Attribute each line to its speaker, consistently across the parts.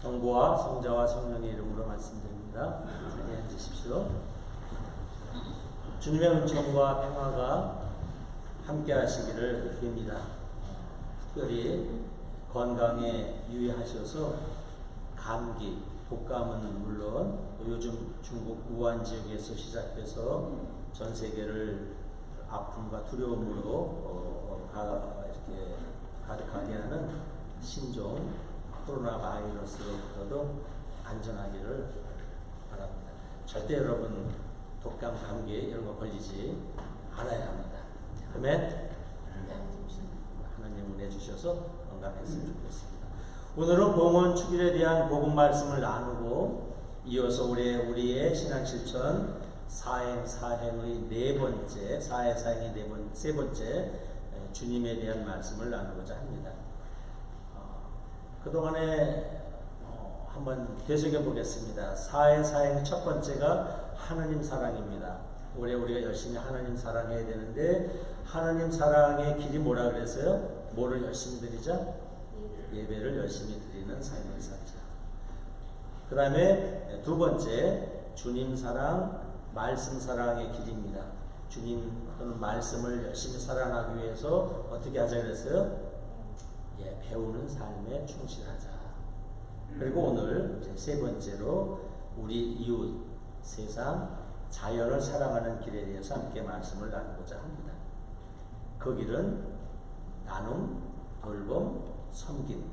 Speaker 1: 성부와 성자와 성령의 이름으로 말씀드립니다. 자리에 앉으십시오. 주님의 은총과 평화가 함께 하시기를 빕니다. 특별히 건강에 유의하셔서 감기, 독감은 물론 요즘 중국 우한 지역에서 시작해서 전 세계를 아픔과 두려움으로 이렇게 가득하게 하는 신종 코로나 바이러스로부터도 안전하기를 바랍니다. 절대 여러분 독감, 감기 이런 거 걸리지 않아야 합니다. 아멘. 하나님 은혜 주셔서 건강했으면 좋겠습니다. 오늘은 봉헌 축일에 대한 복음 말씀을 나누고 이어서 우리의 신앙 실천 사행의 세 번째 주님에 대한 말씀을 나누고자 합니다. 그동안에 한번 되새겨 보겠습니다. 사행 첫 번째가 하나님 사랑입니다. 올해 우리가 열심히 하나님 사랑해야 되는데 하나님 사랑의 길이 뭐라 그랬어요? 뭐를 열심히 드리자? 예배를 열심히 드리는 삶을 살자. 그 다음에 두 번째 주님 사랑, 말씀 사랑의 길입니다. 주님 또는 말씀을 열심히 사랑하기 위해서 어떻게 하자 그랬어요? 배우는 삶에 충실하자. 그리고 오늘 이제 세 번째로 우리 이웃, 세상, 자연을 사랑하는 길에 대해서 함께 말씀을 나누고자 합니다. 그 길은 나눔, 돌봄, 섬김의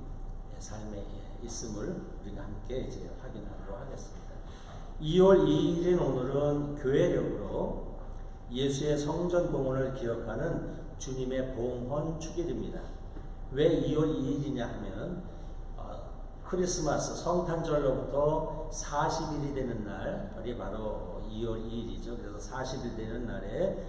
Speaker 1: 삶에 있음을 우리가 함께 이제 확인하도록 하겠습니다. 2월 2일인 오늘은 교회력으로 예수의 성전 봉헌을 기억하는 주님의 봉헌 축일입니다. 왜 2월 2일이냐 하면 크리스마스 성탄절로부터 40일이 되는 날이 바로 2월 2일이죠. 그래서 40일 되는 날에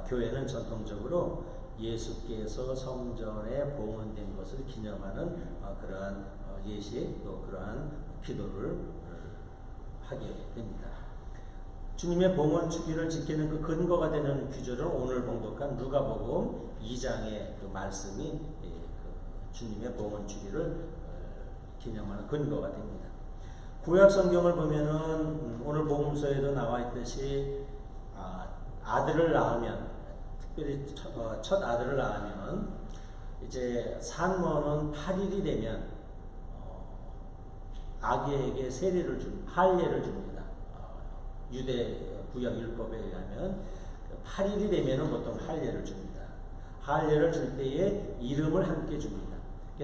Speaker 1: 교회는 전통적으로 예수께서 성전에 봉헌된 것을 기념하는 그러한 예식 또 그러한 기도를 하게 됩니다. 주님의 봉헌 축일을 지키는 그 근거가 되는 규절은 오늘 봉독한 누가복음 2장의 그 말씀이 주님의 봉헌 축일을 기념하는 근거가 됩니다. 구약 성경을 보면은 오늘 복음서에도 나와 있듯이 아들을 낳으면 특별히 첫 아들을 낳으면 이제 산모는 8일이 되면 아기에게 할례를 줍니다. 유대 구약 율법에 의하면 8일이 되면은 보통 할례를 줍니다. 할례를 줄 때에 이름을 함께 줍니다.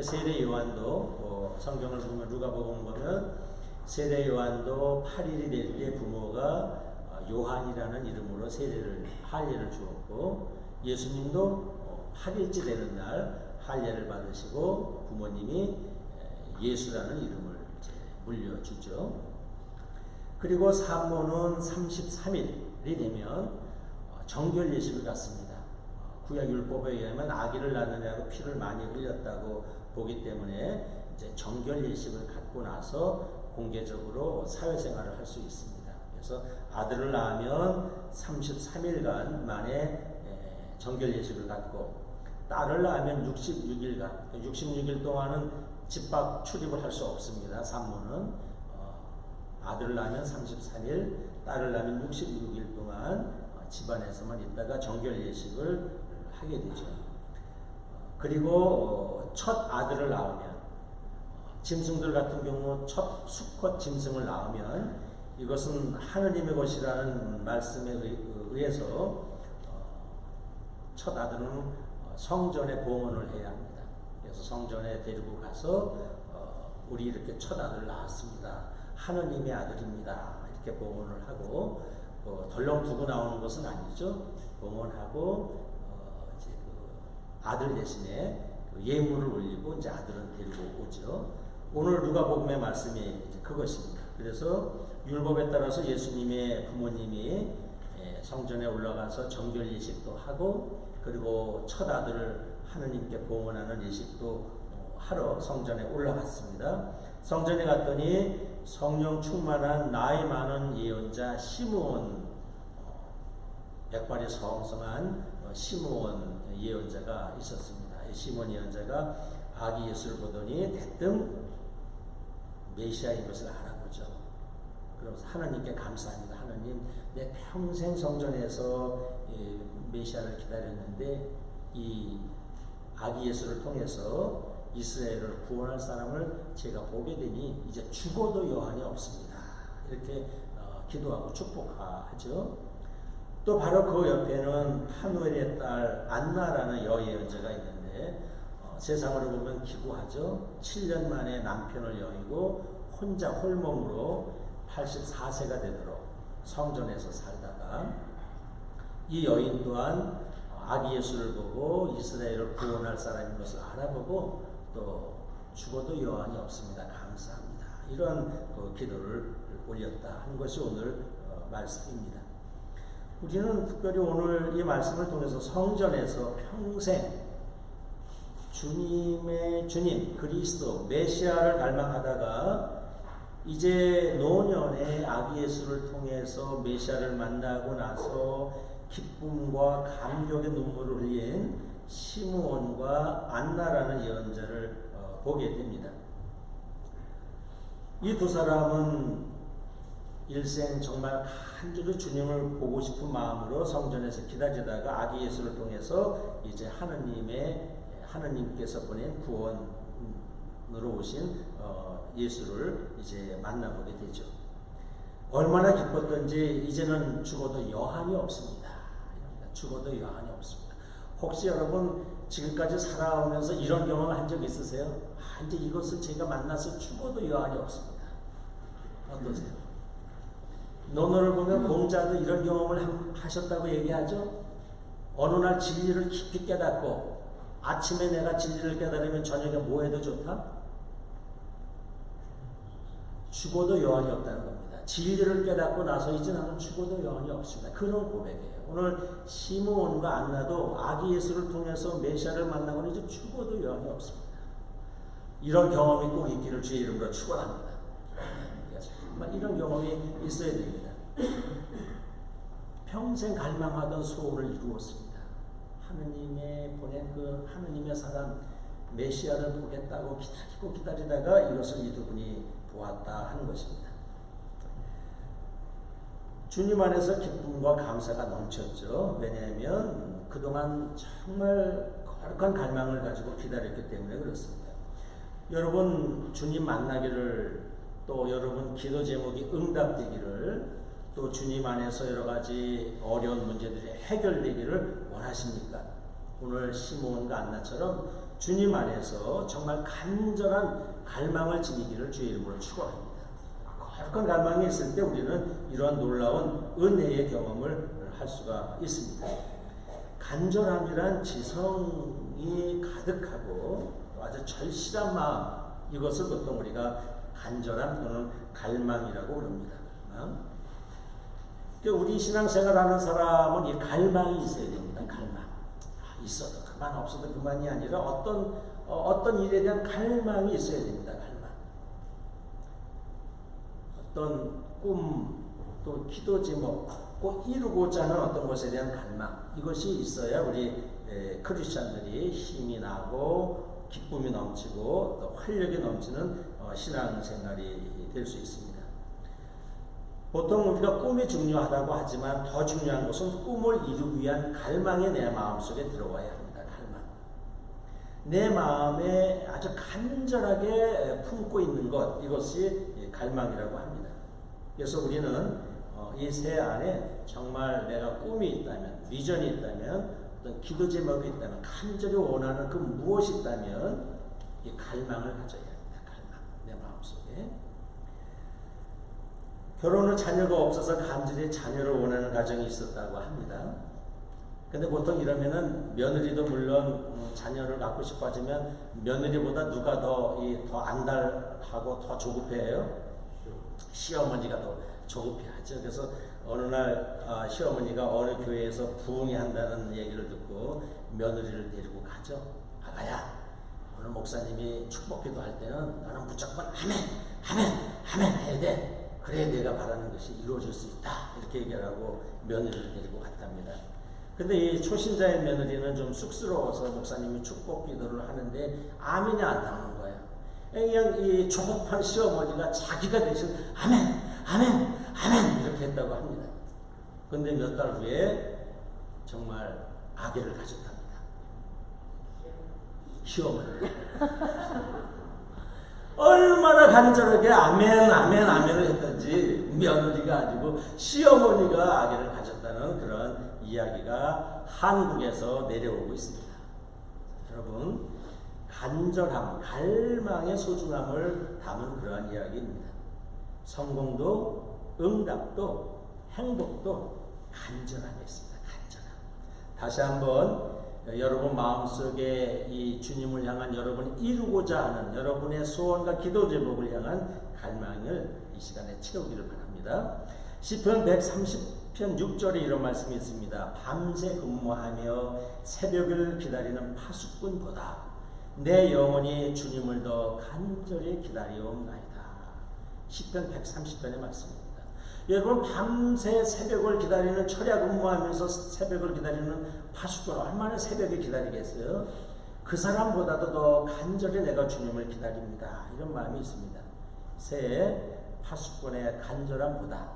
Speaker 1: 세례 요한도 성경을 보면 누가복음 보면 세례 요한도 8일이 될 때 부모가 요한이라는 이름으로 할례를 주었고 예수님도 8일째 되는 날 할례를 받으시고 부모님이 예수라는 이름을 이제 물려주죠. 그리고 산모는 33일이 되면 정결 예식을 갖습니다. 구약 율법에 의하면 아기를 낳느냐고 피를 많이 흘렸다고 보기 때문에 이제 정결 예식을 갖고 나서 공개적으로 사회생활을 할 수 있습니다. 그래서 아들을 낳으면 33일간 만에 정결 예식을 갖고 딸을 낳으면 66일간 66일 동안은 집 밖 출입을 할 수 없습니다. 산모는 아들을 낳으면 33일, 딸을 낳으면 66일 동안 집안에서만 있다가 정결 예식을 하게 되죠. 그리고 첫 아들을 낳으면 짐승들 같은 경우 첫 수컷 짐승을 낳으면 이것은 하느님의 것이라는 말씀에 의해서 첫 아들은 성전에 봉헌을 해야 합니다. 그래서 성전에 데리고 가서 우리 이렇게 첫 아들을 낳았습니다. 하느님의 아들입니다. 이렇게 봉헌을 하고 덜렁 두고 나오는 것은 아니죠. 봉헌하고 이제 아들 대신에 예물을 올리고 이제 아들은 데리고 오죠. 오늘 누가복음의 말씀이 이제 그것입니다. 그래서 율법에 따라서 예수님의 부모님이 성전에 올라가서 정결 예식도 하고 그리고 첫 아들을 하느님께 봉헌하는 예식도 하러 성전에 올라갔습니다. 성전에 갔더니 성령 충만한 나이 많은 예언자 시므온, 백발이 성성한 시므온 예언자가 있었습니다. 시므온 예언자가 아기 예수를 보더니 대뜸 메시아인 것을 알아보죠. 그러면서 하나님께 감사합니다. 하나님, 내 평생 성전에서 메시아를 기다렸는데 이 아기 예수를 통해서 이스라엘을 구원할 사람을 제가 보게 되니 이제 죽어도 여한이 없습니다. 이렇게 기도하고 축복하죠. 또 바로 그 옆에는 파누엘의 딸 안나라는 여예언자가 있는데 세상으로 보면 기구하죠. 7년 만에 남편을 여의고 혼자 홀몸으로 84세가 되도록 성전에서 살다가 이 여인 또한 아기 예수를 보고 이스라엘을 구원할 사람인 것을 알아보고 또 죽어도 여한이 없습니다. 감사합니다. 이런 기도를 올렸다 하는 것이 오늘 말씀입니다. 우리는 특별히 오늘 이 말씀을 통해서 성전에서 평생 주님 그리스도 메시아를 갈망하다가 이제 노년에 아기 예수를 통해서 메시아를 만나고 나서 기쁨과 감격의 눈물을 흘린 시므온과 안나라는 예언자를 보게 됩니다. 이 두 사람은 일생 정말 간절히 주님을 보고 싶은 마음으로 성전에서 기다리다가 아기 예수를 통해서 이제 하나님께서 보낸 구원으로 오신 예수를 이제 만나보게 되죠. 얼마나 기뻤던지 이제는 죽어도 여한이 없습니다. 죽어도 여한이 없습니다. 혹시 여러분 지금까지 살아오면서 이런 경험을 한 적 있으세요? 이제 이것을 제가 만나서 죽어도 여한이 없습니다. 어떠세요? 논어를 보면 공자도 이런 경험을 하셨다고 얘기하죠. 어느 날 진리를 깊이 깨닫고 아침에 내가 진리를 깨달으면 저녁에 뭐 해도 좋다? 죽어도 여한이 없다는 겁니다. 진리를 깨닫고 나서 이제 나는 죽어도 여한이 없습니다. 그런 고백이에요. 오늘 시므온과 안나도 아기 예수를 통해서 메시아를 만나고는 이제 죽어도 여한이 없습니다. 이런 경험이 꼭 있기를 주의 이름으로 축원합니다. 정말 이런 경험이 있어야 됩니다. 평생 갈망하던 소원을 이루었습니다. 하느님의 보낸 그 하느님의 사람 메시아를 보겠다고 기다리다가 이것을 이두분이 보았다 하는 것입니다. 주님 안에서 기쁨과 감사가 넘쳤죠. 왜냐하면 그동안 정말 거룩한 갈망을 가지고 기다렸기 때문에 그렇습니다. 여러분 주님 만나기를 또 여러분 기도 제목이 응답되기를 또 주님 안에서 여러 가지 어려운 문제들이 해결되기를 원하십니까? 오늘 시므온과 안나처럼 주님 안에서 정말 간절한 갈망을 지니기를 주의 이름으로 축원합니다. 거룩한 갈망이 있을 때 우리는 이러한 놀라운 은혜의 경험을 할 수가 있습니다. 간절함이란 지성이 가득하고 아주 절실한 마음, 이것을 보통 우리가 간절함 또는 갈망이라고 부릅니다. 우리 신앙생활하는 사람은 이 갈망이 있어야 됩니다. 갈망. 있어도 그만 없어도 그만이 아니라 어떤 일에 대한 갈망이 있어야 됩니다. 갈망. 어떤 꿈, 또 기도 제목, 꼭 이루고자 하는 어떤 것에 대한 갈망, 이것이 있어야 우리 크리스찬들이 힘이 나고 기쁨이 넘치고 또 활력이 넘치는 신앙생활이 될 수 있습니다. 보통 우리가 꿈이 중요하다고 하지만 더 중요한 것은 꿈을 이루기 위한 갈망이 내 마음속에 들어와야 합니다. 갈망. 내 마음에 아주 간절하게 품고 있는 것, 이것이 갈망이라고 합니다. 그래서 우리는 이 새 안에 정말 내가 꿈이 있다면, 비전이 있다면, 어떤 기도 제목이 있다면, 간절히 원하는 그 무엇이 있다면 이 갈망을 가져야 합니다. 갈망. 내 마음속에. 결혼 후 자녀가 없어서 간절히 자녀를 원하는 가정이 있었다고 합니다. 근데 보통 이러면은 며느리도 물론 자녀를 갖고 싶어 하지만 며느리보다 누가 더 안달하고 더 조급해해요? 시어머니가 더 조급해하죠. 그래서 어느 날 시어머니가 어느 교회에서 부흥이 한다는 얘기를 듣고 며느리를 데리고 가죠. 아가야, 오늘 목사님이 축복기도 할 때는 너는 무조건 아멘 해야 돼. 그래야 내가 바라는 것이 이루어질 수 있다. 이렇게 얘기를 하고 며느리를 데리고 갔답니다. 근데 이 초신자의 며느리는 좀 쑥스러워서 목사님이 축복 기도를 하는데 아멘이 안 나오는 거예요. 그냥 이 조급한 시어머니가 자기가 대신 아멘, 아멘, 아멘 이렇게 했다고 합니다. 그런데 몇 달 후에 정말 아기를 가졌답니다. 시어머니. 얼마나 간절하게 아멘, 아멘, 아멘을 했던지 며느리가 아니고 시어머니가 아기를 가졌다는 그런 이야기가 한국에서 내려오고 있습니다. 여러분, 간절함, 갈망의 소중함을 담은 그러한 이야기입니다. 성공도, 응답도, 행복도 간절함에 있습니다. 간절함. 다시 한번 여러분 마음속에 이 주님을 향한 여러분이 이루고자 하는 여러분의 소원과 기도 제목을 향한 갈망을 이 시간에 채우기를 바랍니다. 시편 130편 6절에 이런 말씀이 있습니다. 밤새 근무하며 새벽을 기다리는 파수꾼보다 내 영혼이 주님을 더 간절히 기다리옵나이다. 시편 130편의 말씀입니다. 여러분 밤새 새벽을 기다리는 철야 근무하면서 새벽을 기다리는 파수꾼 얼마나 새벽에 기다리겠어요? 그 사람보다도 더 간절히 내가 주님을 기다립니다. 이런 마음이 있습니다. 새 파수꾼의 간절함보다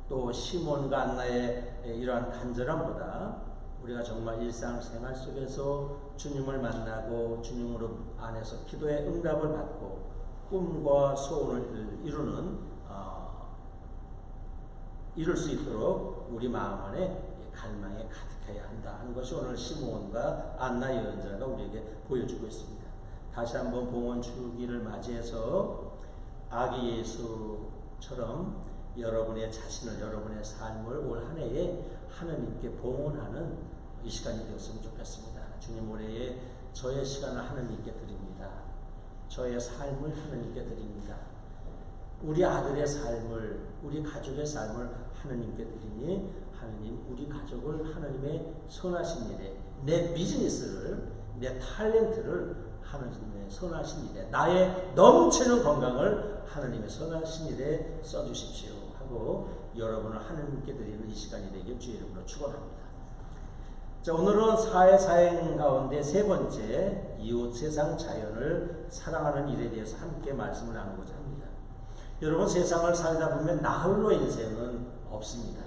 Speaker 1: 또 시몬과 안나의 이러한 간절함보다 우리가 정말 일상생활 속에서 주님을 만나고 주님으로 안에서 기도의 응답을 받고 꿈과 소원을 이룰 수 있도록 우리 마음 안에 갈망에 가득해야 한다 하는 것이 오늘 시몬과 안나 여인자가 우리에게 보여주고 있습니다. 다시 한번 봉헌 주기를 맞이해서 아기 예수처럼 여러분의 자신을, 여러분의 삶을 올 한 해에 하나님께 봉헌하는 이 시간이 되었으면 좋겠습니다. 주님, 올해에 저의 시간을 하나님께 드립니다. 저의 삶을 하나님께 드립니다. 우리 아들의 삶을, 우리 가족의 삶을 하나님께 드리니 하나님 우리 가족을 하나님의 선하신 일에, 내 비즈니스를, 내 탤런트를 하나님의 선하신 일에, 나의 넘치는 건강을 하나님의 선하신 일에 써주십시오 하고 여러분을 하나님께 드리는 이 시간이 되길 주의 이름으로 축원합니다. 자, 오늘은 사회사행 가운데 세 번째 이웃 세상 자연을 사랑하는 일에 대해서 함께 말씀을 나누고자 합니다. 여러분, 세상을 살다 보면 나 홀로 인생은 없습니다.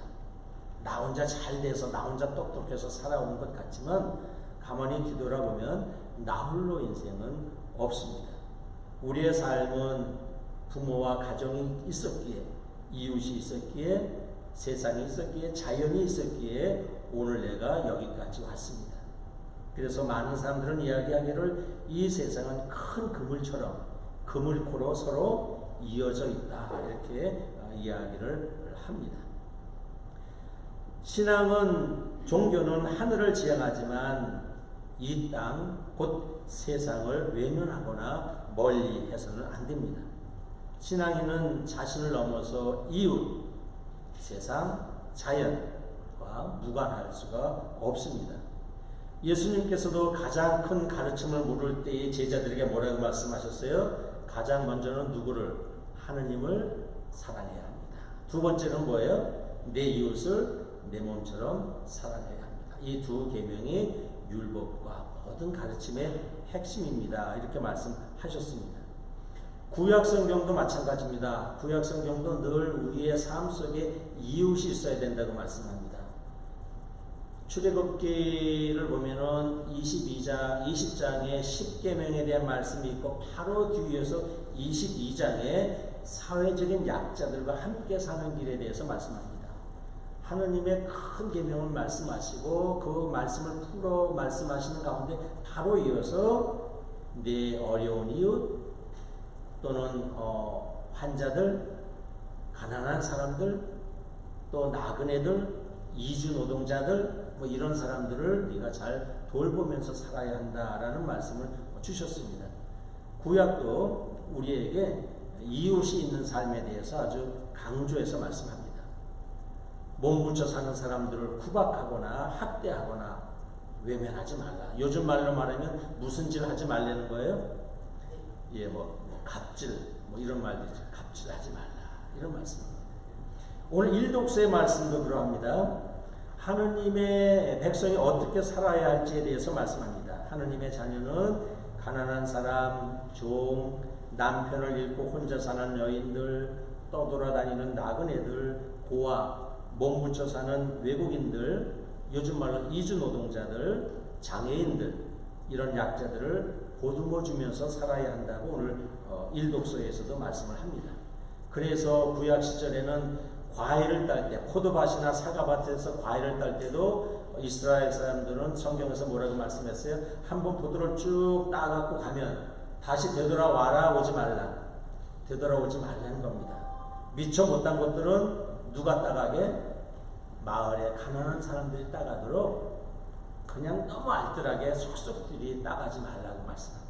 Speaker 1: 나 혼자 잘 돼서 나 혼자 똑똑해서 살아오는 것 같지만 가만히 뒤돌아보면 나 홀로 인생은 없습니다. 우리의 삶은 부모와 가정이 있었기에, 이웃이 있었기에, 세상이 있었기에, 자연이 있었기에 오늘 내가 여기까지 왔습니다. 그래서 많은 사람들은 이야기하기를 이 세상은 큰 그물처럼 그물코로 서로 이어져 있다 이렇게 이야기를 합니다. 신앙은, 종교는 하늘을 지향하지만 이 땅, 곧 세상을 외면하거나 멀리 해서는 안 됩니다. 신앙인은 자신을 넘어서 이웃, 세상, 자연과 무관할 수가 없습니다. 예수님께서도 가장 큰 가르침을 물을 때에 제자들에게 뭐라고 말씀하셨어요? 가장 먼저는 누구를? 하느님을 사랑해야 합니다. 두 번째는 뭐예요? 내 이웃을 내 몸처럼 사랑해야 합니다. 이 두 계명이 율법과 모든 가르침의 핵심입니다. 이렇게 말씀하셨습니다. 구약성경도 마찬가지입니다. 구약성경도 늘 우리의 삶 속에 이웃이 있어야 된다고 말씀합니다. 출애굽기를 보면은 20장에 10계명에 대한 말씀이 있고 바로 뒤에서 22장에 사회적인 약자들과 함께 사는 길에 대해서 말씀합니다. 하느님의 큰 계명을 말씀하시고 그 말씀을 풀어 말씀하시는 가운데 바로 이어서 내 어려운 이웃 또는 환자들, 가난한 사람들, 또 나그네들, 이주 노동자들 뭐 이런 사람들을 네가 잘 돌보면서 살아야 한다라는 말씀을 주셨습니다. 구약도 우리에게 이웃이 있는 삶에 대해서 아주 강조해서 말씀합니다. 몸부쳐 사는 사람들을 구박하거나 학대하거나 외면하지 말라. 요즘 말로 말하면 무슨 짓을 하지 말라는 거예요? 예, 갑질, 이런 말이죠. 갑질하지 말라. 이런 말씀입니다. 오늘 일독서의 말씀도 그러합니다. 하느님의 백성이 어떻게 살아야 할지에 대해서 말씀합니다. 하느님의 자녀는 가난한 사람, 종, 남편을 잃고 혼자 사는 여인들, 떠돌아다니는 나그네들, 고아, 몸 붙여 사는 외국인들, 요즘 말로 이주 노동자들, 장애인들, 이런 약자들을 보듬어 주면서 살아야 한다고 오늘 일독서에서도 말씀을 합니다. 그래서 구약 시절에는 과일을 딸 때, 포도밭이나 사과밭에서 과일을 딸 때도 이스라엘 사람들은 성경에서 뭐라고 말씀했어요? 한번 포도를 쭉 따갖고 가면 다시 되돌아와라 오지 말라. 되돌아오지 말라는 겁니다. 미처 못한 것들은 누가 따가게? 마을에 가난한 사람들이 따가도록 그냥 너무 알뜰하게 속속들이 따가지 말라고 말씀합니다.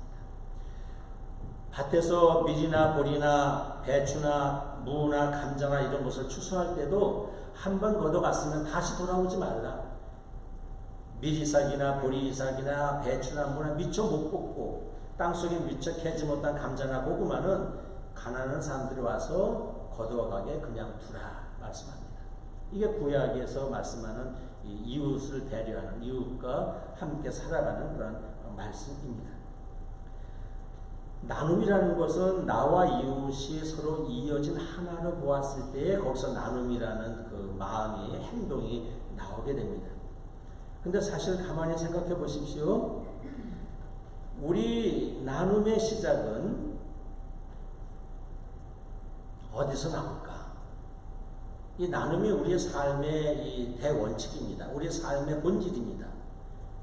Speaker 1: 밭에서 밀이나 보리나 배추나 무나 감자나 이런 것을 추수할 때도 한번 걷어갔으면 다시 돌아오지 말라. 밀이삭이나 보리삭이나 배추나 무나 미처 못 뽑고 땅속에 미처 캐지 못한 감자나 고구마는 가난한 사람들이 와서 거두어가게 그냥 두라 말씀합니다. 이게 구약에서 말씀하는 이웃을 배려하는, 이웃과 함께 살아가는 그런 말씀입니다. 나눔이라는 것은 나와 이웃이 서로 이어진 하나로 보았을 때 거기서 나눔이라는 그 마음이, 행동이 나오게 됩니다. 근데 사실 가만히 생각해 보십시오. 우리 나눔의 시작은 어디서 나올까? 이 나눔이 우리의 삶의 이 대원칙입니다. 우리의 삶의 본질입니다.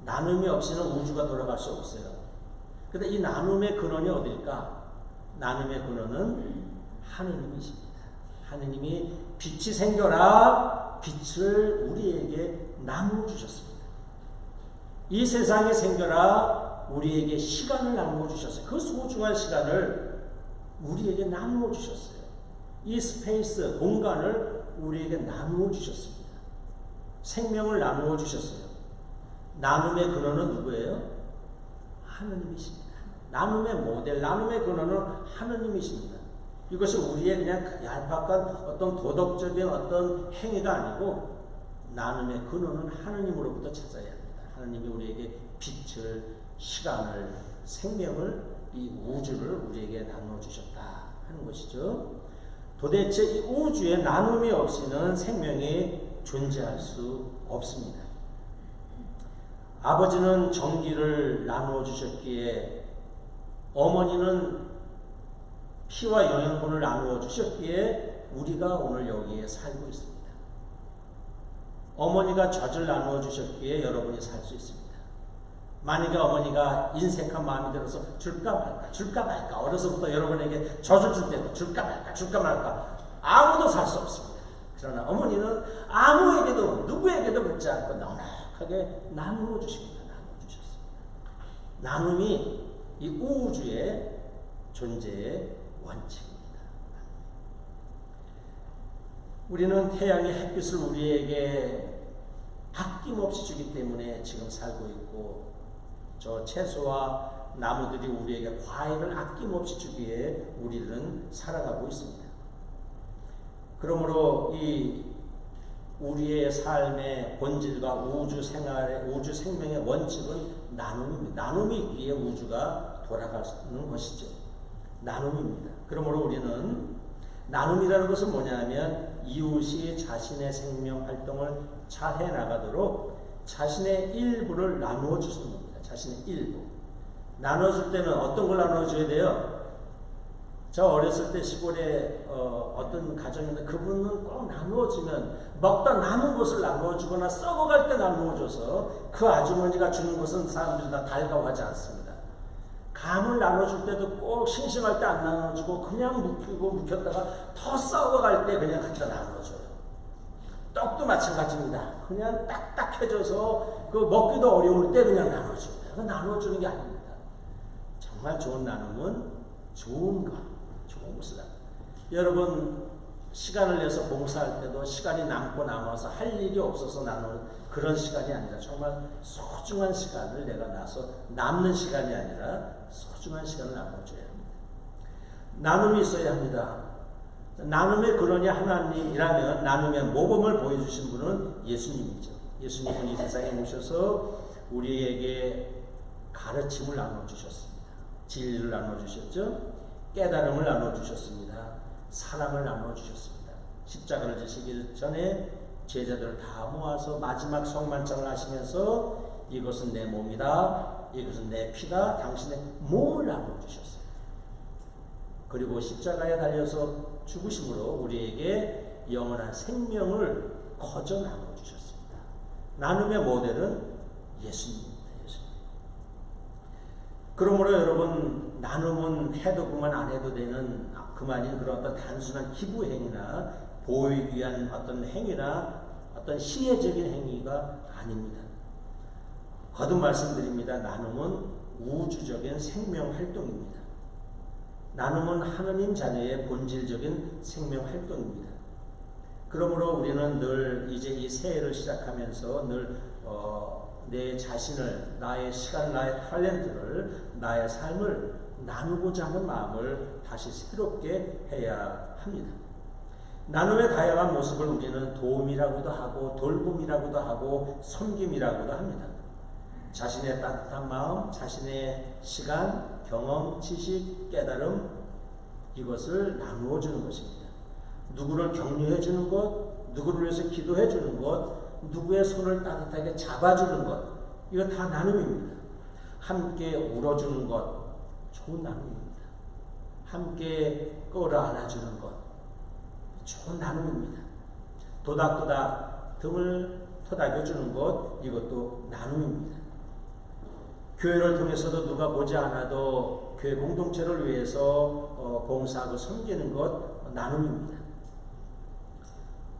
Speaker 1: 나눔이 없이는 우주가 돌아갈 수 없어요. 근데 이 나눔의 근원이 어딜까? 나눔의 근원은 하느님이십니다. 하느님이 빛이 생겨라, 빛을 우리에게 나누어 주셨습니다. 이 세상에 생겨라, 우리에게 시간을 나누어 주셨어요. 그 소중한 시간을 우리에게 나누어 주셨어요. 이 스페이스, 공간을 우리에게 나누어 주셨습니다. 생명을 나누어 주셨어요. 나눔의 근원은 누구예요? 하느님이십니다. 나눔의 모델, 나눔의 근원은 하느님이십니다. 이것이 우리의 그냥 얄팍한 어떤 도덕적인 어떤 행위가 아니고 나눔의 근원은 하느님으로부터 찾아야 합니다. 하느님이 우리에게 빛을, 시간을, 생명을, 이 우주를 우리에게 나누어 주셨다 하는 것이죠. 도대체 이 우주에 나눔이 없이는 생명이 존재할 수 없습니다. 아버지는 전기를 나누어 주셨기에, 어머니는 피와 영양분을 나누어 주셨기에 우리가 오늘 여기에 살고 있습니다. 어머니가 젖을 나누어 주셨기에 여러분이 살 수 있습니다. 만약에 어머니가 인색한 마음이 들어서 줄까 말까 어려서부터 여러분에게 젖을 줄 때도 줄까 말까 아무도 살 수 없습니다. 그러나 어머니는 아무에게도 누구에게도 묻지 않고 넉넉하게 나누어 주십니다. 나누어 주셨습니다. 나눔이 이 우주의 존재의 원칙입니다. 우리는 태양의 햇빛을 우리에게 아낌없이 주기 때문에 지금 살고 있고, 저 채소와 나무들이 우리에게 과일을 아낌없이 주기에 우리는 살아가고 있습니다. 그러므로 이 우리의 삶의 본질과 우주 생활의, 우주 생명의 원칙은 나눔입니다. 나눔이 있기에 우주가 돌아가는 것이죠. 나눔입니다. 그러므로 우리는 나눔이라는 것은 뭐냐면 이웃이 자신의 생명 활동을 잘 해나가도록 자신의 일부를 나누어 주시는 겁니다. 자신의 일부. 나눠줄 때는 어떤 걸 나눠줘야 돼요? 저 어렸을 때 시골에 어떤 가정인데 그분은 꼭 나누어주면 먹다 남은 것을 나누어주거나 썩어갈 때 나누어줘서 그 아주머니가 주는 것은 사람들이 다 달가워하지 않습니다. 감을 나눠줄 때도 꼭 싱싱할 때 안 나눠주고 그냥 묵혔다가 더 썩어갈 때 그냥 갖다 나눠줘요. 떡도 마찬가지입니다. 그냥 딱딱해져서 그 먹기도 어려울 때 그냥 나눠줍니다. 그 나눠주는 게 아닙니다. 정말 좋은 나눔은 좋은 것, 좋은 것을 합니다. 여러분 시간을 내서 봉사할 때도 시간이 남아서 할 일이 없어서 나누는 그런 시간이 아니라 정말 소중한 시간을 내가 나서 남는 시간이 아니라 소중한 시간을 나눠줘야 합니다. 나눔이 있어야 합니다. 나눔의 근원이 하나님이라면 나눔의 모범을 보여주신 분은 예수님이죠. 예수님은 이 세상에 오셔서 우리에게 가르침을 나눠주셨습니다. 진리를 나눠주셨죠. 깨달음을 나눠주셨습니다. 사랑을 나눠주셨습니다. 십자가를 지시기 전에 제자들을 다 모아서 마지막 성만찬을 하시면서 이것은 내 몸이다, 이것은 내 피다, 당신의 몸을 나눠주셨어요. 그리고 십자가에 달려서 죽으심으로 우리에게 영원한 생명을 거저 나눠주셨습니다. 나눔의 모델은 예수님입니다. 예수님. 그러므로 여러분, 나눔은 해도 그만 안 해도 되는 그만인 그런 어떤 단순한 기부 행위나 보이기 위한 어떤 행위나 어떤 시혜적인 행위가 아닙니다. 거듭 말씀드립니다. 나눔은 우주적인 생명 활동입니다. 나눔은 하느님 자녀의 본질적인 생명 활동입니다. 그러므로 우리는 늘 이제 이 새해를 시작하면서 늘 내 자신을, 나의 시간, 나의 탤런트를, 나의 삶을 나누고자 하는 마음을 다시 새롭게 해야 합니다. 나눔의 다양한 모습을 우리는 도움이라고도 하고 돌봄이라고도 하고 섬김이라고도 합니다. 자신의 따뜻한 마음, 자신의 시간, 경험, 지식, 깨달음, 이것을 나누어 주는 것입니다. 누구를 격려해 주는 것, 누구를 위해서 기도해 주는 것, 누구의 손을 따뜻하게 잡아주는 것, 이거 다 나눔입니다. 함께 울어주는 것, 좋은 나눔입니다. 함께 끌어안아주는 것, 좋은 나눔입니다. 도닥도닥 등을 토닥여주는 것, 이것도 나눔입니다. 교회를 통해서도 누가 보지 않아도 교회 공동체를 위해서 봉사하고 섬기는 것, 나눔입니다.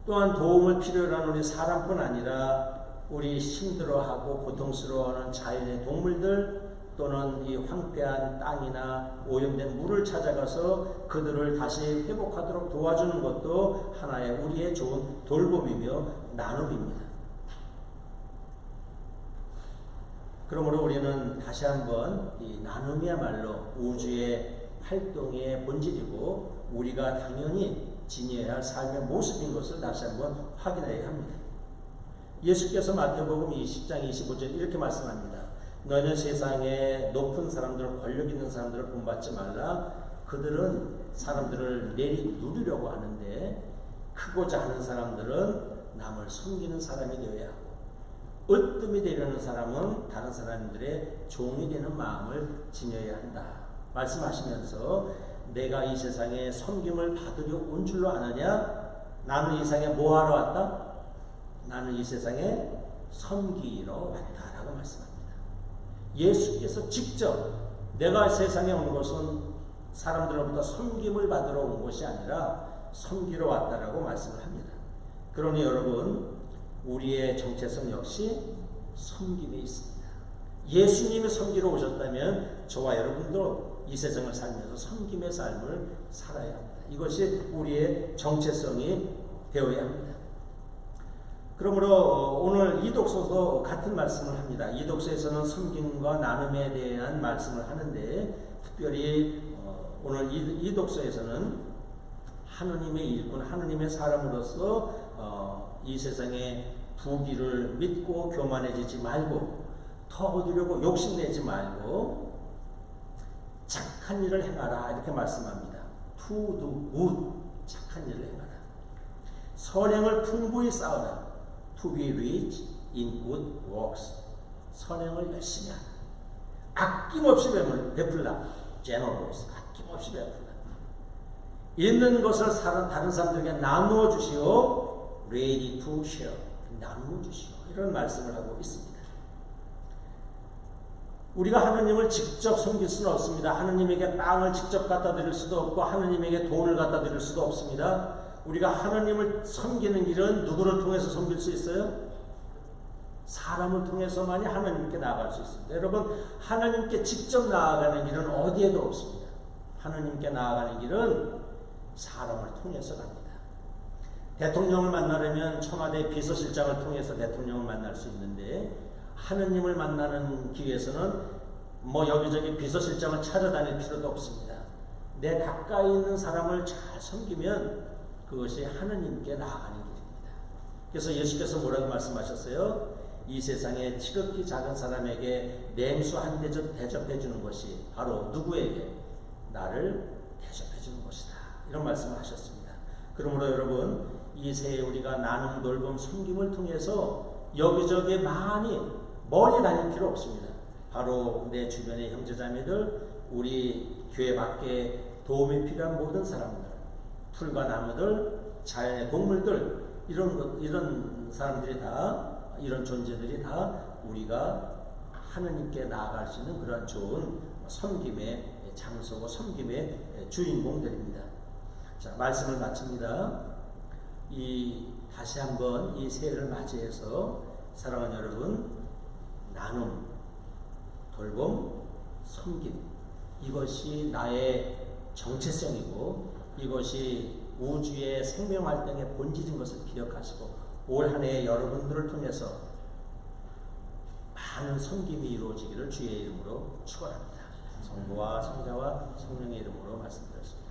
Speaker 1: 또한 도움을 필요로 하는 우리 사람뿐 아니라 우리 힘들어하고 고통스러워하는 자연의 동물들 또는 이 황폐한 땅이나 오염된 물을 찾아가서 그들을 다시 회복하도록 도와주는 것도 하나의 우리의 좋은 돌봄이며 나눔입니다. 그러므로 우리는 다시 한번 이 나눔이야말로 우주의 활동의 본질이고 우리가 당연히 지녀야 할 삶의 모습인 것을 다시 한번 확인해야 합니다. 예수께서 마태복음 20장 25절 이렇게 말씀합니다. 너희는 세상에 높은 사람들, 권력 있는 사람들을 본받지 말라. 그들은 사람들을 내리 누리려고 하는데 크고자 하는 사람들은 남을 섬기는 사람이 되어야 하고 으뜸이 되려는 사람은 다른 사람들의 종이 되는 마음을 지녀야 한다. 말씀하시면서 내가 이 세상에 섬김을 받으려 온 줄로 아느냐? 나는 이 세상에 뭐 하러 왔다? 나는 이 세상에 섬기러 왔다라고 말씀합니다. 예수께서 직접 내가 세상에 온 것은 사람들로부터 섬김을 받으러 온 것이 아니라 섬기러 왔다라고 말씀을 합니다. 그러니 여러분, 우리의 정체성 역시 섬김에 있습니다. 예수님이 섬기러 오셨다면 저와 여러분도 이 세상을 살면서 섬김의 삶을 살아야 합니다. 이것이 우리의 정체성이 되어야 합니다. 그러므로 오늘 이 독서도 같은 말씀을 합니다. 이 독서에서는 섬김과 나눔에 대한 말씀을 하는데 특별히 오늘 이 독서에서는 하느님의 일꾼, 하느님의 사람으로서 이 세상의 부귀를 믿고 교만해지지 말고 더 얻으려고 욕심내지 말고 착한 일을 행하라 이렇게 말씀합니다. To do good, 착한 일을 행하라. 선행을 풍부히 쌓으라. To be rich in good works, 선행을 열심히 하라. 아낌없이 베풀라. generous, 아낌없이 베풀라. 있는 것을 다른 사람들에게 나누어 주시오. ready to share, 나누어 주시오. 이런 말씀을 하고 있습니다. 우리가 하느님을 직접 섬길 수는 없습니다. 하느님에게 빵을 직접 갖다 드릴 수도 없고 하느님에게 돈을 갖다 드릴 수도 없습니다. 우리가 하느님을 섬기는 길은 누구를 통해서 섬길 수 있어요? 사람을 통해서만이 하나님께 나아갈 수 있습니다. 여러분, 하나님께 직접 나아가는 길은 어디에도 없습니다. 하나님께 나아가는 길은 사람을 통해서 갑니다. 대통령을 만나려면 청와대 비서실장을 통해서 대통령을 만날 수 있는데 하느님을 만나는 길에서는 뭐 여기저기 비서실장을 찾아다닐 필요도 없습니다. 내 가까이 있는 사람을 잘 섬기면 그것이 하느님께 나아가는 길입니다. 그래서 예수께서 뭐라고 말씀하셨어요? 이 세상에 지극히 작은 사람에게 냉수 한 대접 대접해 주는 것이 바로 누구에게? 나를 이런 말씀을 하셨습니다. 그러므로 여러분, 이 새해 우리가 나눔, 돌봄, 섬김을 통해서 여기저기 많이 멀리 다닐 필요 없습니다. 바로 내 주변의 형제자매들, 우리 교회 밖에 도움이 필요한 모든 사람들, 풀과 나무들, 자연의 동물들, 이런 사람들이 다, 이런 존재들이 다 우리가 하느님께 나아갈 수 있는 그런 좋은 섬김의 장소고 섬김의 주인공들입니다. 자, 말씀을 마칩니다. 다시 한번 이 새해를 맞이해서 사랑하는 여러분, 나눔, 돌봄, 섬김, 이것이 나의 정체성이고 이것이 우주의 생명활동의 본질인 것을 기억하시고 올 한 해 여러분들을 통해서 많은 섬김이 이루어지기를 주의 이름으로 축원합니다. 성부와 성자와 성령의 이름으로 말씀드렸습니다.